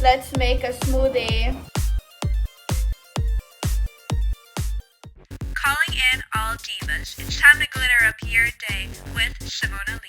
Let's make a smoothie. Calling in all divas. It's time to glitter up your day with Simona.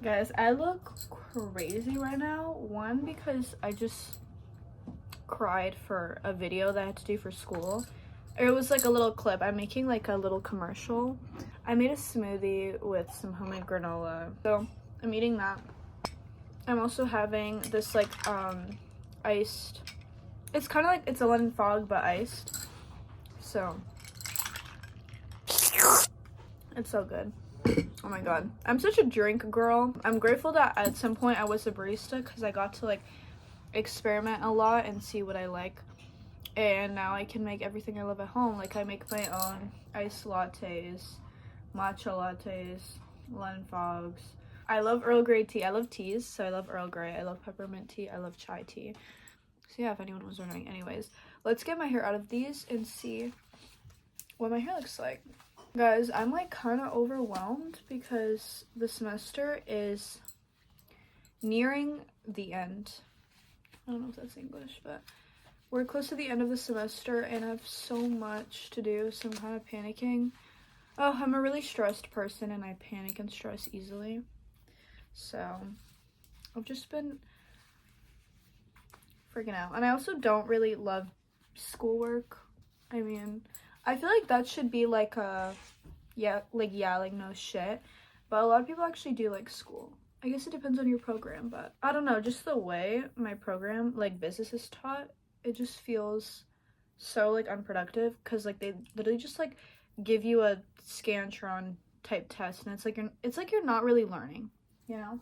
Guys, I look crazy right now. One, because I just cried for a video that I had to do for school. It was like a little clip. I'm making like a little commercial. I made a smoothie with some homemade granola. So I'm eating that. I'm also having this like iced, it's kind of like it's a lemon fog but iced. So it's so good. Oh my god, I'm such a drink girl. I'm grateful that at some point I was a barista because I got to like experiment a lot and see what I like, and now I can make everything I love at home. Like I make my own iced lattes, matcha lattes, lemon fogs. I love Earl Grey tea. I love teas, so I love Earl Grey. I love peppermint tea. I love chai tea. So yeah, if anyone was wondering. Anyways, let's get my hair out of these and see what my hair looks like. Guys, I'm like kind of overwhelmed because the semester is nearing the end. I don't know if that's English, but we're close to the end of the semester and I have so much to do, so I'm kind of panicking. Oh, I'm a really stressed person and I panic and stress easily. So I've just been freaking out. And I also don't really love schoolwork. I mean, I feel like that should be like a, like no shit. But a lot of people actually do like school. I guess it depends on your program, but I don't know, just the way my program, like business is taught, it just feels so like unproductive because like they literally just like give you a Scantron type test and it's like you're not really learning, you know?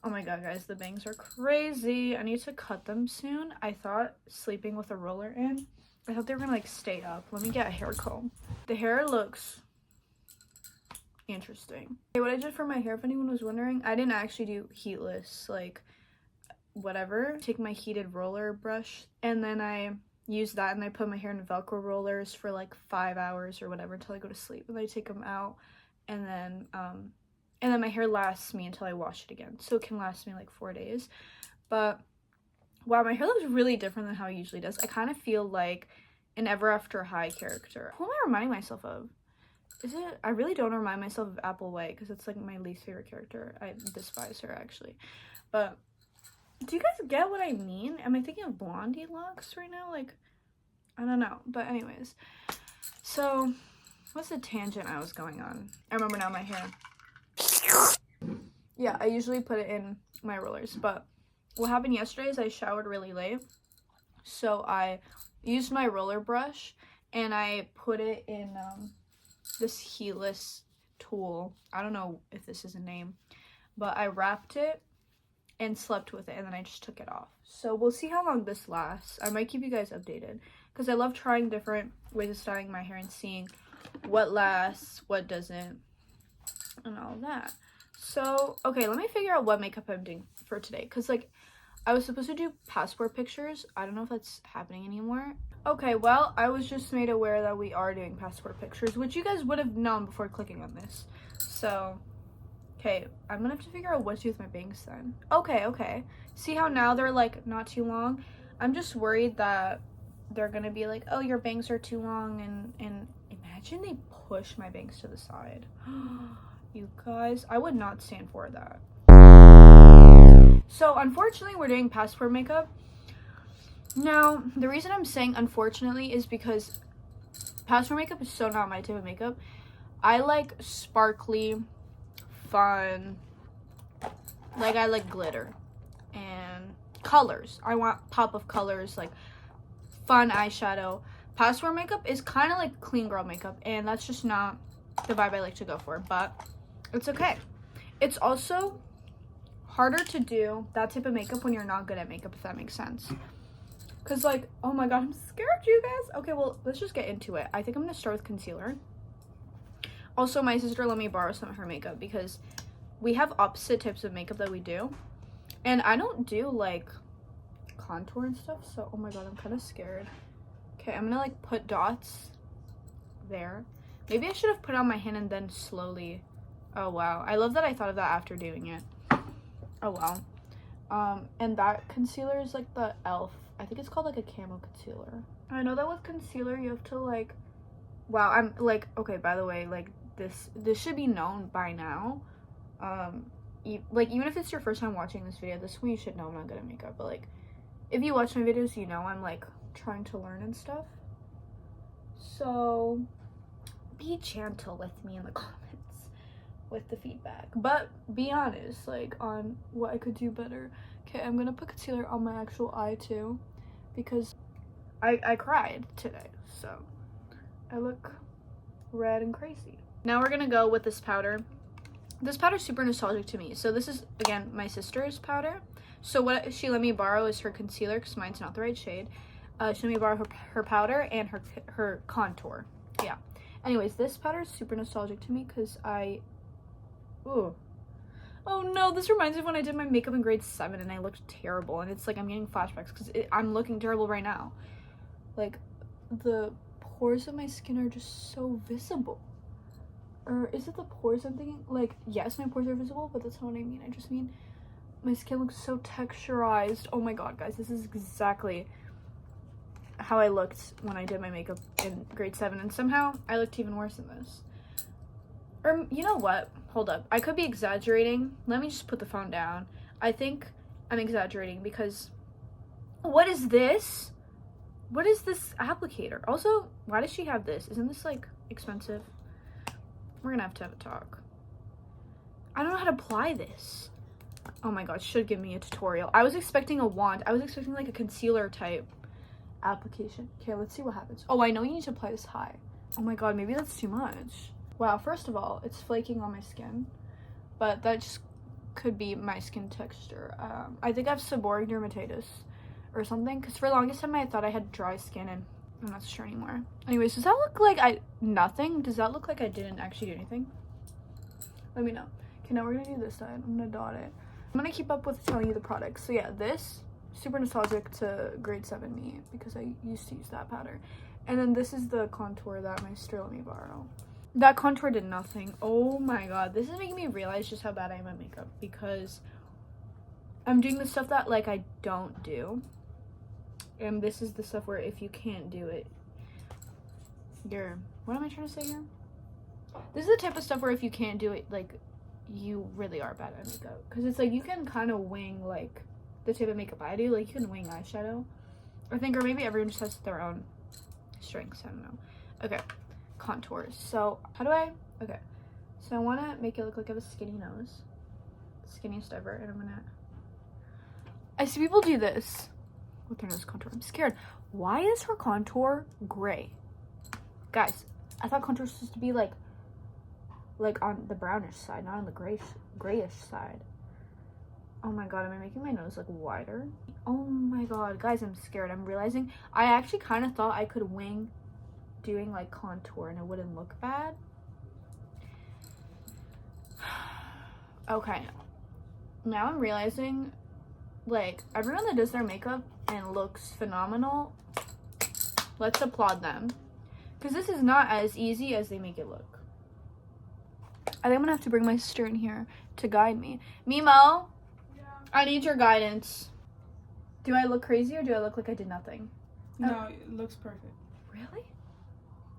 Oh my god, guys, the bangs are crazy. I need to cut them soon. I thought sleeping with a roller in, I thought they were gonna like stay up. Let me get a hair comb. The hair looks interesting. Okay, what I did for my hair, if anyone was wondering, I didn't actually do heatless, like whatever. Take my heated roller brush and then I use that and I put my hair in Velcro rollers for like 5 hours or whatever until I go to sleep, and then I take them out and then my hair lasts me until I wash it again, so it can last me like 4 days. But wow, my hair looks really different than how it usually does. I kind of feel like an Ever After High character. Who am I reminding myself of? Is it? I really don't remind myself of Apple White because it's like my least favorite character. I despise her actually. But do you guys get what I mean? Am I thinking of Blondie looks right now? Like, I don't know. But anyways, so what's the tangent I was going on? I remember now, my hair. Yeah, I usually put it in my rollers, but what happened yesterday is I showered really late, so I used my roller brush and I put it in this heatless tool. I don't know if this is a name, but I wrapped it and slept with it, and then I just took it off. So we'll see how long this lasts. I might keep you guys updated because I love trying different ways of styling my hair and seeing what lasts, what doesn't, and all that. So okay, let me figure out what makeup I'm doing for today, because like I was supposed to do passport pictures. I don't know if that's happening anymore. Okay, well, I was just made aware that we are doing passport pictures, which you guys would have known before clicking on this. So okay, I'm gonna have to figure out what to do with my bangs then. Okay, see how now they're like not too long? I'm just worried that they're gonna be like, oh, your bangs are too long, and imagine they push my bangs to the side. You guys, I would not stand for that. So unfortunately, we're doing passport makeup. Now, the reason I'm saying unfortunately is because passport makeup is so not my type of makeup. I like sparkly, fun, like I like glitter and colors. I want pop of colors, like fun eyeshadow. Passport makeup is kind of like clean girl makeup, and that's just not the vibe I like to go for, but it's okay. It's also harder to do that type of makeup when you're not good at makeup, if that makes sense. Because like, oh my god, I'm scared, you guys. Okay, well, let's just get into it. I think I'm gonna start with concealer. Also, my sister let me borrow some of her makeup because we have opposite types of makeup that we do, and I don't do like contour and stuff, so oh my god, I'm kind of scared. Okay, I'm gonna like put dots there. Maybe I should have put it on my hand and then slowly. Oh wow, I love that I thought of that after doing it. Oh wow. And that concealer is like the e.l.f. I think it's called like a camo concealer. I know that with concealer you have to like, wow, I'm like, okay, by the way, like this should be known by now. Like even if it's your first time watching this video, this one you should know I'm not good at makeup, but like if you watch my videos, you know I'm like trying to learn and stuff. So be gentle with me in the comments with the feedback, but be honest like on what I could do better. Okay, I'm gonna put concealer on my actual eye too because I cried today, so I look red and crazy. Now we're gonna go with this powder. This powder's super nostalgic to me. So this is, again, my sister's powder. So what she let me borrow is her concealer because mine's not the right shade. She let me borrow her powder and her contour. Yeah. Anyways, this powder is super nostalgic to me because ooh. Oh no, this reminds me of when I did my makeup in grade 7 and I looked terrible. And it's like I'm getting flashbacks because I'm looking terrible right now. Like, the pores of my skin are just so visible. Or is it the pores I'm thinking? Like, yes, my pores are visible, but that's not what I mean. I just mean my skin looks so texturized. Oh my god, guys, this is exactly how I looked when I did my makeup in grade 7. And somehow I looked even worse than this. Or, you know what? Hold up. I could be exaggerating. Let me just put the phone down. I think I'm exaggerating because... What is this? What is this applicator? Also, why does she have this? Isn't this, like, expensive? We're gonna have to have a talk. I don't know how to apply this. Oh my god, should give me a tutorial. I was expecting a wand. I was expecting like a concealer type application. Okay, let's see what happens. Oh, I know you need to apply this high. Oh my god, maybe that's too much. Wow, first of all, it's flaking on my skin. But that just could be my skin texture. I think I have seborrheic dermatitis or something. Because for the longest time I thought I had dry skin and I'm not sure anymore. Anyways, does that look like nothing? Does that look like I didn't actually do anything? Let me know. Okay, now we're gonna do this side. I'm gonna dot it. I'm gonna keep up with telling you the products. So yeah, this, super nostalgic to grade 7 me because I used to use that powder. And then this is the contour that my sister let me borrow. That contour did nothing. Oh my god, this is making me realize just how bad I am at makeup because I'm doing the stuff that like I don't do. And this is the stuff where if you can't do it, what am I trying to say here? This is the type of stuff where if you can't do it, like, you really are bad at makeup. Because it's like, you can kind of wing, like, the type of makeup I do. Like, you can wing eyeshadow, I think, or maybe everyone just has their own strengths. I don't know. Okay, contours. So, okay. So I want to make it look like I have a skinny nose. Skinniest ever. And I see people do this with their nose contour. I'm scared. Why is her contour gray? Guys, I thought contour was supposed to be like on the brownish side, not on the grayish side. Oh my god, am I making my nose like wider? Oh my god, guys, I'm scared. I'm realizing I actually kind of thought I could wing doing like contour and it wouldn't look bad. Okay, now I'm realizing like everyone that does their makeup and looks phenomenal, let's applaud them, because this is not as easy as they make it look. I think I'm gonna have to bring my sister in here to guide me. Mimo, yeah. I need your guidance. Do I look crazy or do I look like I did nothing? No, it looks perfect. Really?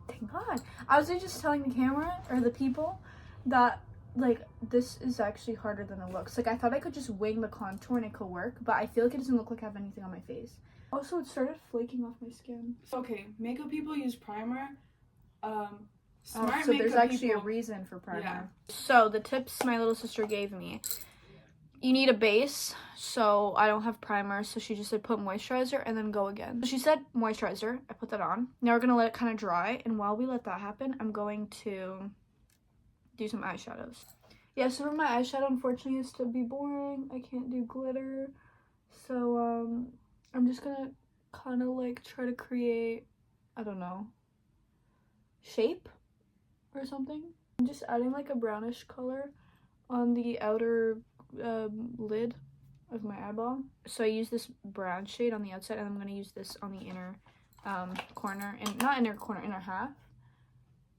Thank god. I was just telling the camera or the people that like this is actually harder than it looks. Like I thought I could just wing the contour and it could work, but I feel like it doesn't look like I have anything on my face. Also, it started flaking off my skin. Okay, makeup people use primer. So there's actually a reason for primer. Yeah. So the tips my little sister gave me. You need a base, so I don't have primer, so she just said put moisturizer and then go again. So she said moisturizer, I put that on. Now we're gonna let it kind of dry, and while we let that happen, I'm going to do some eyeshadows. Yeah, so for my eyeshadow, unfortunately, is to be boring. I can't do glitter, so I'm just gonna kind of like try to create, I don't know, shape or something. I'm just adding like a brownish color on the outer lid of my eyeball. So I use this brown shade on the outside, and I'm going to use this on the inner corner, and not inner corner, inner half.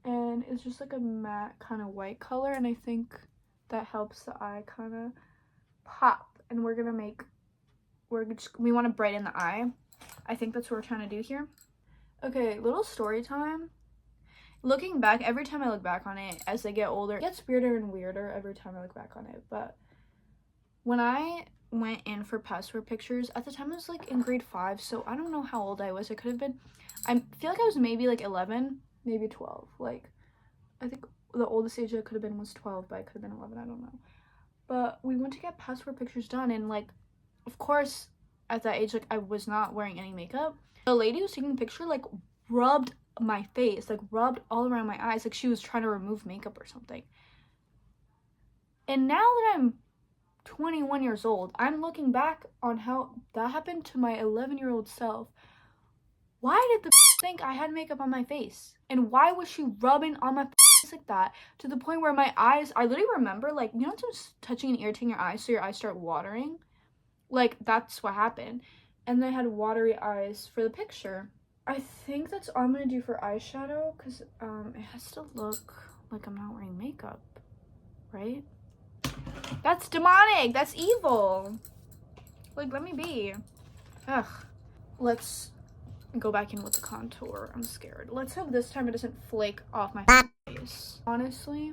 And it's just like a matte kind of white color, and I think that helps the eye kind of pop. And we're going to make we want to brighten the eye. I think that's what we're trying to do here. Okay, little story time. Looking back, every time I look back on it, as they get older, it gets weirder and weirder every time I look back on it. But when I went in for passport pictures, at the time I was like in grade 5, so I don't know how old I was. I could have been, I feel like I was maybe like 11, maybe 12. Like, I think the oldest age I could have been was 12, but I could have been 11, I don't know. But we went to get passport pictures done, and like, of course, at that age, like, I was not wearing any makeup. The lady who was taking the picture, like, rubbed my face, like, rubbed all around my eyes, like she was trying to remove makeup or something. And now that I'm 21 years old, I'm looking back on how that happened to my 11-year-old self. Why did the think I had makeup on my face? And why was she rubbing on my face like that, to the point where my eyes, I literally remember, like, you know, just touching and irritating your eyes so your eyes start watering? Like, that's what happened. And I had watery eyes for the picture. I think that's all I'm gonna do for eyeshadow, because it has to look like I'm not wearing makeup, right? That's demonic. That's evil. Like, let me be. Ugh. Let's go back in with the contour. I'm scared. Let's hope this time it doesn't flake off my face. Honestly,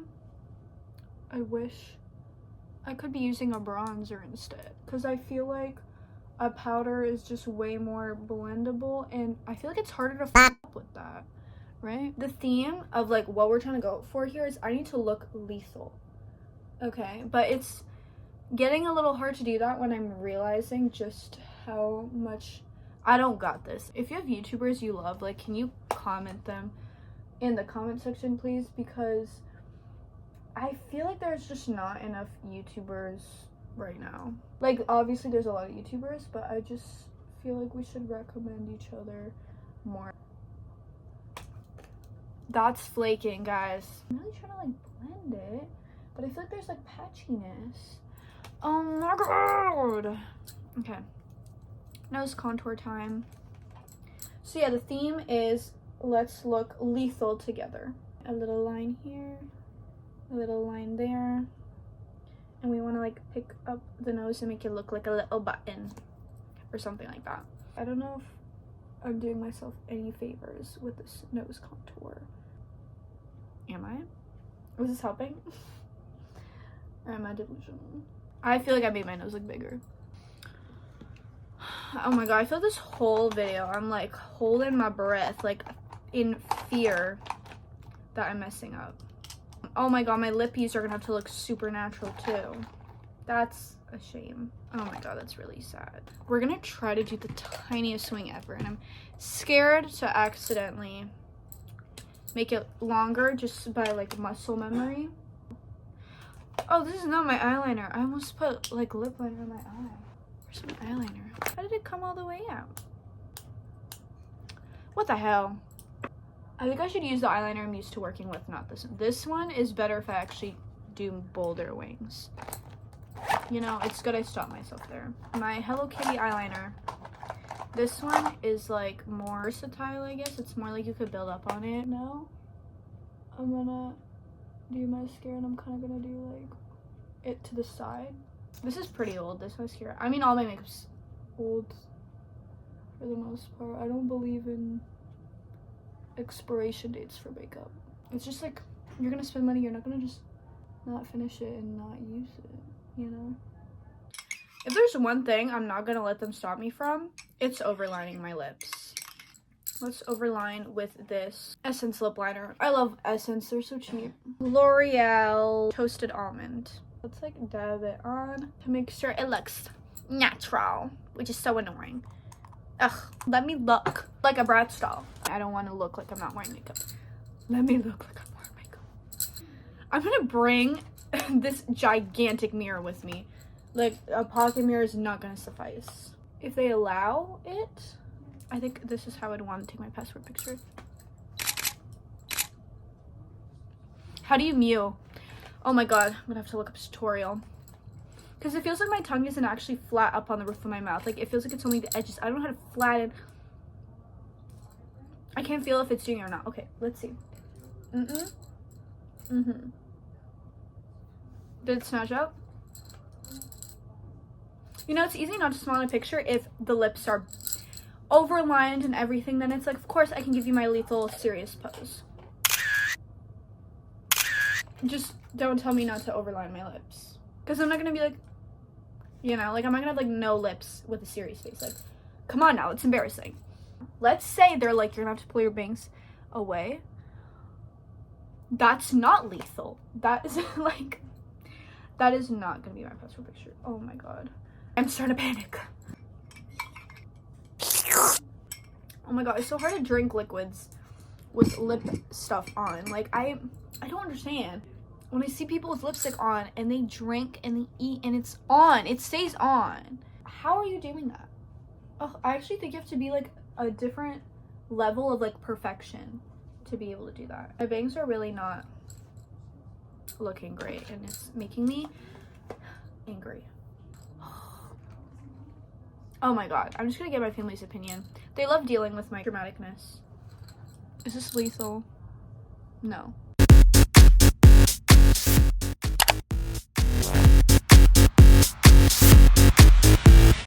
I wish I could be using a bronzer instead, because I feel like a powder is just way more blendable, and I feel like it's harder to f up with that, right? The theme of like what we're trying to go for here is I need to look lethal. Okay, but it's getting a little hard to do that when I'm realizing just how much I don't got this. If you have YouTubers you love, like, can you comment them in the comment section, please? Because I feel like there's just not enough YouTubers right now. Like, obviously there's a lot of YouTubers, but I just feel like we should recommend each other more. That's flaking, guys. I'm really trying to like blend it, but I feel like there's like patchiness. Oh my god. Okay, nose contour time. So yeah, the theme is let's look lethal together. A little line here, a little line there, and we want to like pick up the nose and make it look like a little button or something like that. I don't know if I'm doing myself any favors with this nose contour. Am I? Was this helping? Or am I delusional? I feel like I made my nose look bigger. Oh my god, I feel this whole video I'm like holding my breath, like in fear that I'm messing up. Oh my god, my lippies are gonna have to look super natural too. That's a shame. Oh my god, that's really sad. We're gonna try to do the tiniest swing ever, and I'm scared to accidentally make it longer just by like muscle memory. Oh, this is not my eyeliner. I almost put like lip liner in my eye. Where's my eyeliner? How did it come all the way out? What the hell? I think I should use the eyeliner I'm used to working with, not this one. This one is better if I actually do bolder wings. You know, it's good I stopped myself there. My Hello Kitty eyeliner. This one is like more versatile, I guess. It's more like you could build up on it. Now, I'm gonna do mascara, and I'm kind of gonna do like it to the side. This is pretty old, this mascara. I mean, all my makeup's old for the most part. I don't believe in expiration dates for makeup. It's just like, you're gonna spend money, you're not gonna just not finish it and not use it, you know? If there's one thing I'm not gonna let them stop me from, it's overlining my lips. Let's overline with this Essence lip liner. I love Essence, they're so cheap. L'Oreal Toasted Almond. Let's like dab it on to make sure it looks natural, which is so annoying. Ugh, let me look like a Bratz doll. I don't want to look like I'm not wearing makeup. Let me look like I'm wearing makeup. I'm gonna bring this gigantic mirror with me. Like, a pocket mirror is not gonna suffice. If they allow it, I think this is how I'd want to take my passport picture. How do you mew? Oh my god, I'm gonna have to look up a tutorial. Because it feels like my tongue isn't actually flat up on the roof of my mouth. Like, it feels like it's only the edges. I don't know how to flatten. I can't feel if it's doing it or not. Okay, let's see. Did it snatch up? You know, it's easy not to smile in a picture if the lips are overlined and everything. Then it's like, of course I can give you my lethal serious pose. Just don't tell me not to overline my lips. Because I'm not going to be like, you know, like I'm not going to have like no lips with a serious face. Like, come on now, it's embarrassing. Let's say they're like, you're going to have to pull your bangs away. That's not lethal. That is like, that is not going to be my passport picture. Oh my god. I'm starting to panic. Oh my god, it's so hard to drink liquids with lip stuff on. Like, I don't understand. When I see people with lipstick on and they drink and they eat and it's on, it stays on. How are you doing that? Oh, I actually think you have to be like a different level of like perfection to be able to do that. My bangs are really not looking great and it's making me angry. Oh my god, I'm just gonna get my family's opinion. They love dealing with my dramaticness. Is this lethal? No.